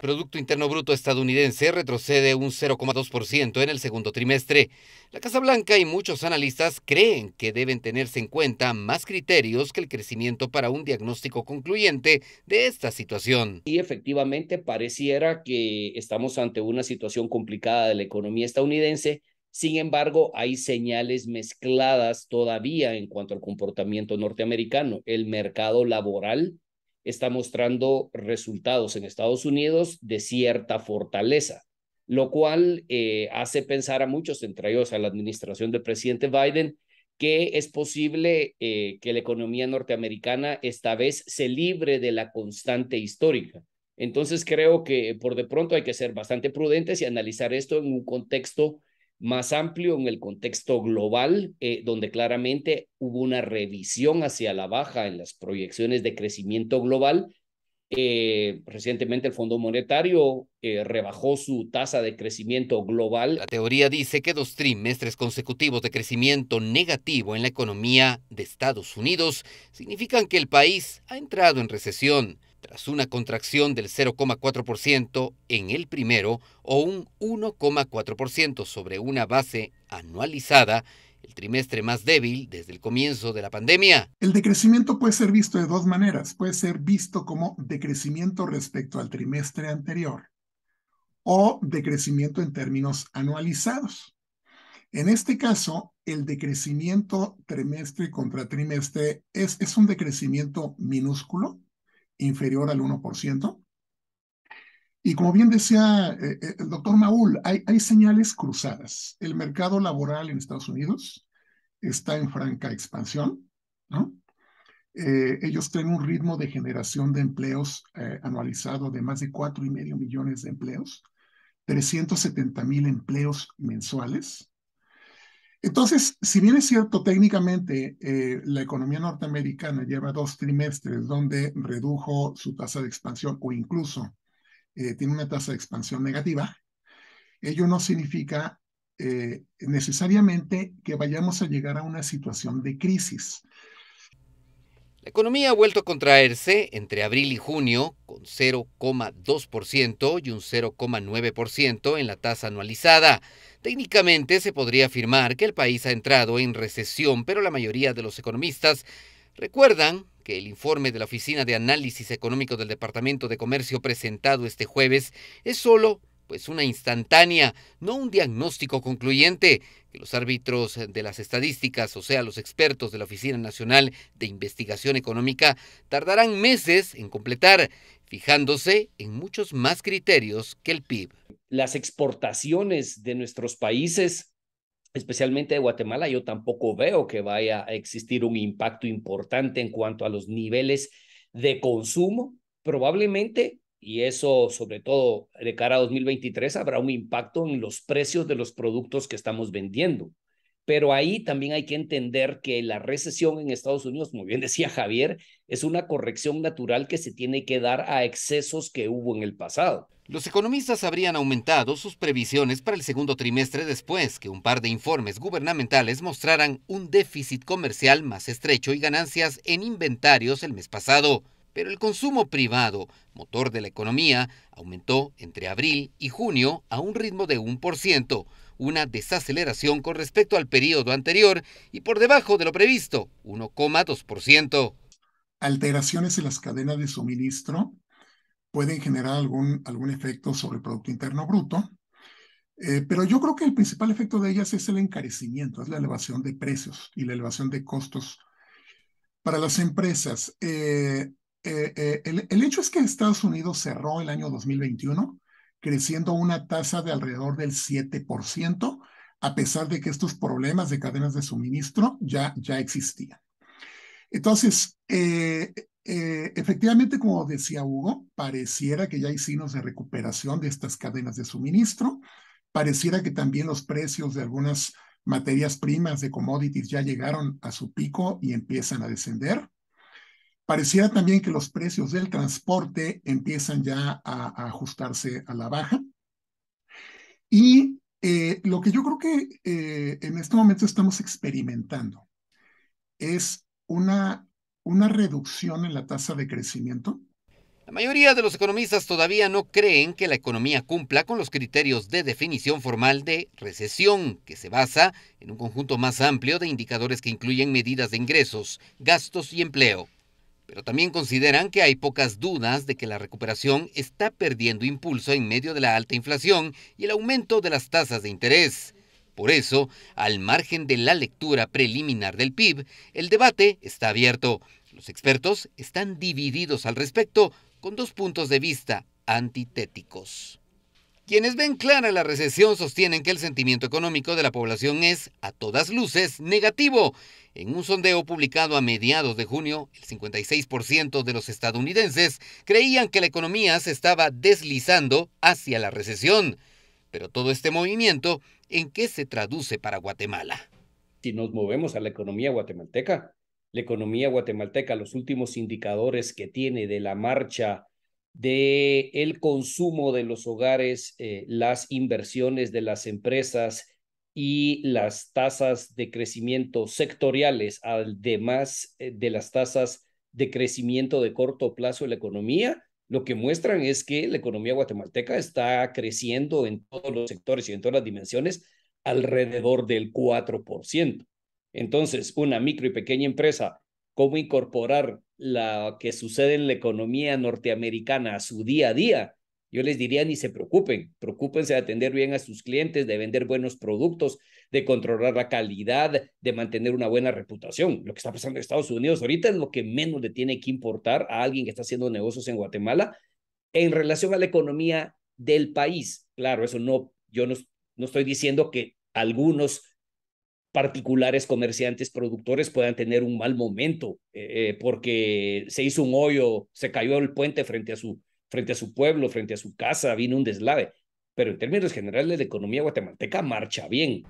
Producto Interno Bruto estadounidense retrocede un 0,2% en el segundo trimestre. La Casa Blanca y muchos analistas creen que deben tenerse en cuenta más criterios que el crecimiento para un diagnóstico concluyente de esta situación. Y efectivamente pareciera que estamos ante una situación complicada de la economía estadounidense. Sin embargo, hay señales mezcladas todavía en cuanto al comportamiento norteamericano. El mercado laboral está mostrando resultados en Estados Unidos de cierta fortaleza, lo cual hace pensar a muchos, entre ellos a la administración del presidente Biden, que es posible que la economía norteamericana esta vez se libre de la constante histórica. Entonces creo que por de pronto hay que ser bastante prudentes y analizar esto en un contexto más amplio, en el contexto global, donde claramente hubo una revisión hacia la baja en las proyecciones de crecimiento global. Recientemente el Fondo Monetario rebajó su tasa de crecimiento global. La teoría dice que 2 trimestres consecutivos de crecimiento negativo en la economía de Estados Unidos significan que el país ha entrado en recesión, tras una contracción del 0,4% en el primero o un 1,4% sobre una base anualizada, el trimestre más débil desde el comienzo de la pandemia. El decrecimiento puede ser visto de dos maneras. Puede ser visto como decrecimiento respecto al trimestre anterior o decrecimiento en términos anualizados. En este caso, el decrecimiento trimestre contra trimestre es un decrecimiento minúsculo, inferior al 1%. Y como bien decía el doctor Maúl, hay señales cruzadas. El mercado laboral en Estados Unidos está en franca expansión, ¿no? Ellos tienen un ritmo de generación de empleos anualizado de más de 4,5 millones de empleos, 370,000 empleos mensuales. Entonces, si bien es cierto, técnicamente la economía norteamericana lleva 2 trimestres donde redujo su tasa de expansión o incluso tiene una tasa de expansión negativa, ello no significa necesariamente que vayamos a llegar a una situación de crisis. La economía ha vuelto a contraerse entre abril y junio, con 0,2% y un 0,9% en la tasa anualizada. Técnicamente se podría afirmar que el país ha entrado en recesión, pero la mayoría de los economistas recuerdan que el informe de la Oficina de Análisis Económico del Departamento de Comercio presentado este jueves es solo una instantánea, no un diagnóstico concluyente, que los árbitros de las estadísticas, o sea, los expertos de la Oficina Nacional de Investigación Económica, tardarán meses en completar, fijándose en muchos más criterios que el PIB. Las exportaciones de nuestros países, especialmente de Guatemala, yo tampoco veo que vaya a existir un impacto importante en cuanto a los niveles de consumo. Probablemente, y eso sobre todo de cara a 2023, habrá un impacto en los precios de los productos que estamos vendiendo. Pero ahí también hay que entender que la recesión en Estados Unidos, como bien decía Javier, es una corrección natural que se tiene que dar a excesos que hubo en el pasado. Los economistas habrían aumentado sus previsiones para el segundo trimestre después que un par de informes gubernamentales mostraran un déficit comercial más estrecho y ganancias en inventarios el mes pasado. Pero el consumo privado, motor de la economía, aumentó entre abril y junio a un ritmo de 1%, una desaceleración con respecto al periodo anterior y por debajo de lo previsto, 1,2%. Alteraciones en las cadenas de suministro pueden generar algún efecto sobre el Producto Interno Bruto, pero yo creo que el principal efecto de ellas es el encarecimiento, es la elevación de precios y la elevación de costos para las empresas. El hecho es que Estados Unidos cerró el año 2021 creciendo a una tasa de alrededor del 7%, a pesar de que estos problemas de cadenas de suministro ya existían. Entonces, efectivamente, como decía Hugo, pareciera que ya hay signos de recuperación de estas cadenas de suministro. Pareciera que también los precios de algunas materias primas de commodities ya llegaron a su pico y empiezan a descender. Pareciera también que los precios del transporte empiezan ya a ajustarse a la baja. Y lo que yo creo que en este momento estamos experimentando es una reducción en la tasa de crecimiento La mayoría de los economistas todavía no creen que la economía cumpla con los criterios de definición formal de recesión, que se basa en un conjunto más amplio de indicadores que incluyen medidas de ingresos, gastos y empleo. Pero también consideran que hay pocas dudas de que la recuperación está perdiendo impulso en medio de la alta inflación y el aumento de las tasas de interés. Por eso, al margen de la lectura preliminar del PIB, el debate está abierto. Los expertos están divididos al respecto, con dos puntos de vista antitéticos. Quienes ven clara la recesión sostienen que el sentimiento económico de la población es, a todas luces, negativo. En un sondeo publicado a mediados de junio, el 56% de los estadounidenses creían que la economía se estaba deslizando hacia la recesión. Pero todo este movimiento, ¿en qué se traduce para Guatemala? Si nos movemos a la economía guatemalteca, los últimos indicadores que tiene de la marcha del consumo de los hogares, las inversiones de las empresas y las tasas de crecimiento sectoriales, además de las tasas de crecimiento de corto plazo de la economía, lo que muestran es que la economía guatemalteca está creciendo en todos los sectores y en todas las dimensiones alrededor del 4%. Entonces, una micro y pequeña empresa, ¿cómo incorporar lo que sucede en la economía norteamericana a su día a día? Yo les diría, ni se preocupen, preocúpense de atender bien a sus clientes, de vender buenos productos, de controlar la calidad, de mantener una buena reputación. Lo que está pasando en Estados Unidos ahorita es lo que menos le tiene que importar a alguien que está haciendo negocios en Guatemala en relación a la economía del país. Claro, eso no, yo no estoy diciendo que algunos particulares, comerciantes, productores puedan tener un mal momento porque se hizo un hoyo, se cayó el puente frente a su pueblo, frente a su casa, vino un deslave. Pero en términos generales, la economía guatemalteca marcha bien.